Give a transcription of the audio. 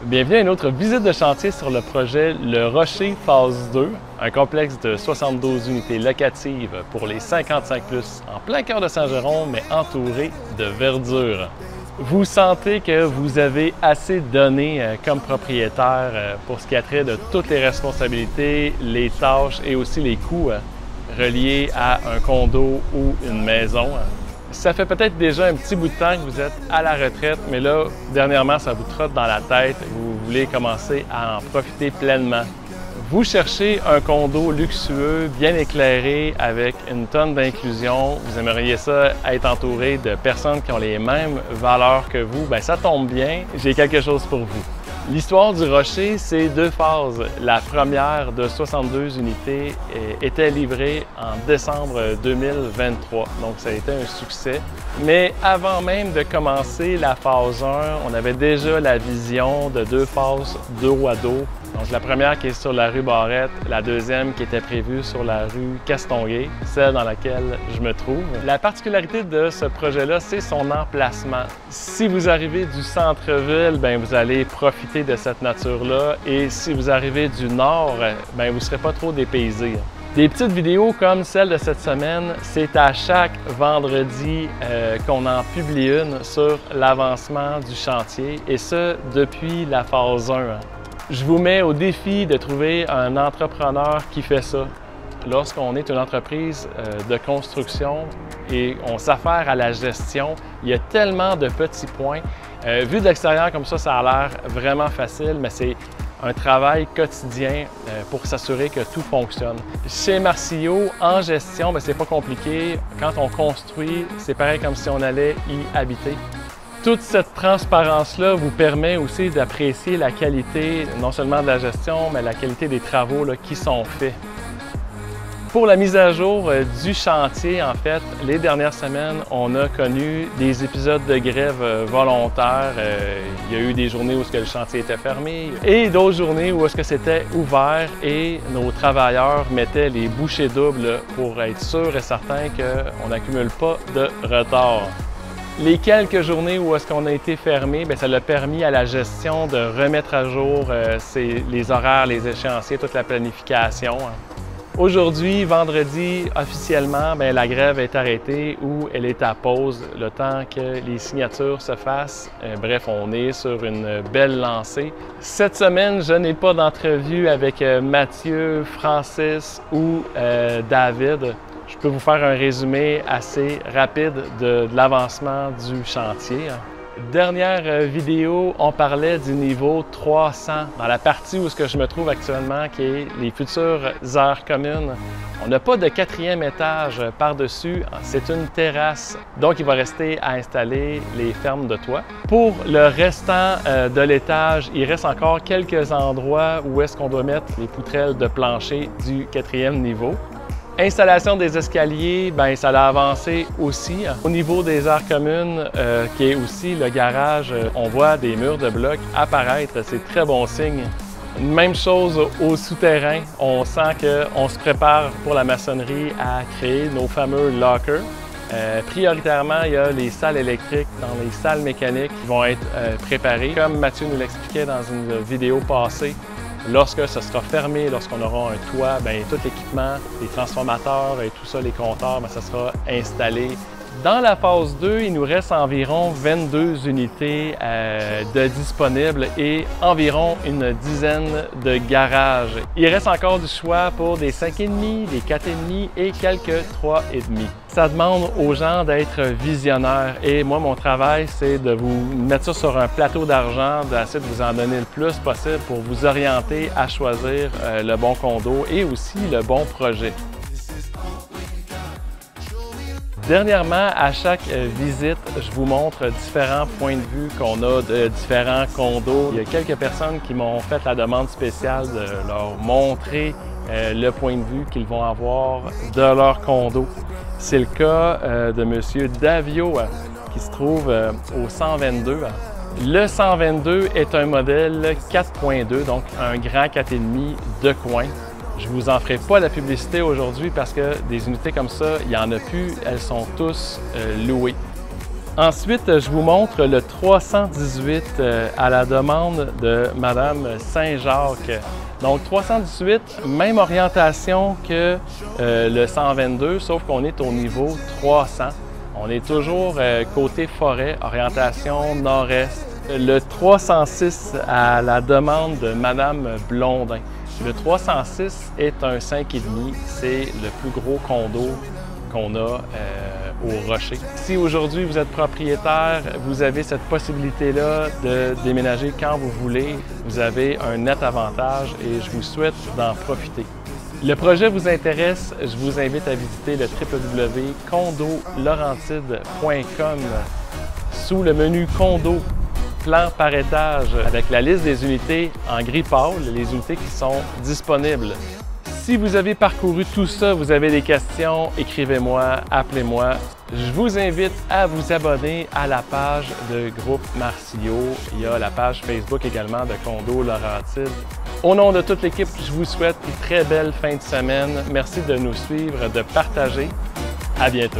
Bienvenue à une autre visite de chantier sur le projet Le Rocher phase 2, un complexe de 72 unités locatives pour les 55+, en plein cœur de Saint-Jérôme, mais entouré de verdure. Vous sentez que vous avez assez donné comme propriétaire pour ce qui a trait de toutes les responsabilités, les tâches et aussi les coûts reliés à un condo ou une maison. Ça fait peut-être déjà un petit bout de temps que vous êtes à la retraite, mais là, dernièrement, ça vous trotte dans la tête et vous voulez commencer à en profiter pleinement. Vous cherchez un condo luxueux, bien éclairé, avec une tonne d'inclusion. Vous aimeriez ça être entouré de personnes qui ont les mêmes valeurs que vous. Bien, ça tombe bien, j'ai quelque chose pour vous. L'histoire du Rocher, c'est deux phases. La première de 62 unités était livrée en décembre 2023, donc ça a été un succès. Mais avant même de commencer la phase 1, on avait déjà la vision de deux phases dos à dos. Donc la première qui est sur la rue Barrette, la deuxième qui était prévue sur la rue Castonguay, celle dans laquelle je me trouve. La particularité de ce projet-là, c'est son emplacement. Si vous arrivez du centre-ville, bien, vous allez profiter de cette nature-là, et si vous arrivez du nord, bien, vous ne serez pas trop dépaysé. Des petites vidéos comme celle de cette semaine, c'est à chaque vendredi qu'on en publie une sur l'avancement du chantier, et ce, depuis la phase 1. Je vous mets au défi de trouver un entrepreneur qui fait ça. Lorsqu'on est une entreprise de construction et on s'affaire à la gestion, il y a tellement de petits points. Vu de l'extérieur comme ça a l'air vraiment facile, mais c'est un travail quotidien pour s'assurer que tout fonctionne. Chez Marcillo, en gestion, c'est pas compliqué. Quand on construit, c'est pareil comme si on allait y habiter. Toute cette transparence-là vous permet aussi d'apprécier la qualité, non seulement de la gestion, mais la qualité des travaux qui sont faits. Pour la mise à jour du chantier, en fait, les dernières semaines, on a connu des épisodes de grève volontaire. Il y a eu des journées où le chantier était fermé et d'autres journées où c'était ouvert et nos travailleurs mettaient les bouchées doubles pour être sûrs et certains qu'on n'accumule pas de retard. Les quelques journées où on a été fermé, ça l'a permis à la gestion de remettre à jour les horaires, les échéanciers, toute la planification. Aujourd'hui, vendredi, officiellement, la grève est arrêtée ou elle est à pause le temps que les signatures se fassent. Bref, on est sur une belle lancée. Cette semaine, je n'ai pas d'entrevue avec Mathieu, Francis ou David. Je peux vous faire un résumé assez rapide de l'avancement du chantier. Dernière vidéo, on parlait du niveau 300, dans la partie où je me trouve actuellement, qui est les futures aires communes. On n'a pas de quatrième étage par-dessus, c'est une terrasse, donc il va rester à installer les fermes de toit. Pour le restant de l'étage, il reste encore quelques endroits où est-ce qu'on doit mettre les poutrelles de plancher du quatrième niveau. Installation des escaliers, ça a avancé aussi. Au niveau des aires communes, qui est aussi le garage, on voit des murs de blocs apparaître, c'est très bon signe. Même chose au souterrain, on sent qu'on se prépare pour la maçonnerie à créer nos fameux lockers. Prioritairement, il y a les salles électriques dans les salles mécaniques qui vont être préparées. Comme Mathieu nous l'expliquait dans une vidéo passée, lorsque ce sera fermé, lorsqu'on aura un toit, tout l'équipement, les transformateurs et tout ça, les compteurs, ça sera installé. Dans la phase 2, il nous reste environ 22 unités de disponibles et environ une dizaine de garages. Il reste encore du choix pour des 5,5, des 4,5 et quelques 3,5. Ça demande aux gens d'être visionnaires et moi, mon travail, c'est de vous mettre ça sur un plateau d'argent, d'essayer de vous en donner le plus possible pour vous orienter à choisir le bon condo et aussi le bon projet. Dernièrement, à chaque visite, je vous montre différents points de vue qu'on a de différents condos. Il y a quelques personnes qui m'ont fait la demande spéciale de leur montrer le point de vue qu'ils vont avoir de leur condo. C'est le cas de M. Davio qui se trouve au 122. Le 122 est un modèle 4.2, donc un grand 4,5 de coin. Je ne vous en ferai pas la publicité aujourd'hui parce que des unités comme ça, il n'y en a plus, elles sont tous louées. Ensuite, je vous montre le 318 à la demande de Madame Saint-Jacques. Donc 318, même orientation que le 122, sauf qu'on est au niveau 300. On est toujours côté forêt, orientation nord-est. Le 306 à la demande de Madame Blondin. Le 306 est un 5,5. C'est le plus gros condo qu'on a au Rocher. Si aujourd'hui vous êtes propriétaire, vous avez cette possibilité-là de déménager quand vous voulez. Vous avez un net avantage et je vous souhaite d'en profiter. Le projet vous intéresse, je vous invite à visiter le www.condolaurentide.com sous le menu Condo, plan par étage, avec la liste des unités en gris pâle, les unités qui sont disponibles. Si vous avez parcouru tout ça, vous avez des questions, écrivez-moi, appelez-moi. Je vous invite à vous abonner à la page de Groupe Marcilliot. Il y a la page Facebook également de Condo Laurentide. Au nom de toute l'équipe, je vous souhaite une très belle fin de semaine. Merci de nous suivre, de partager. À bientôt.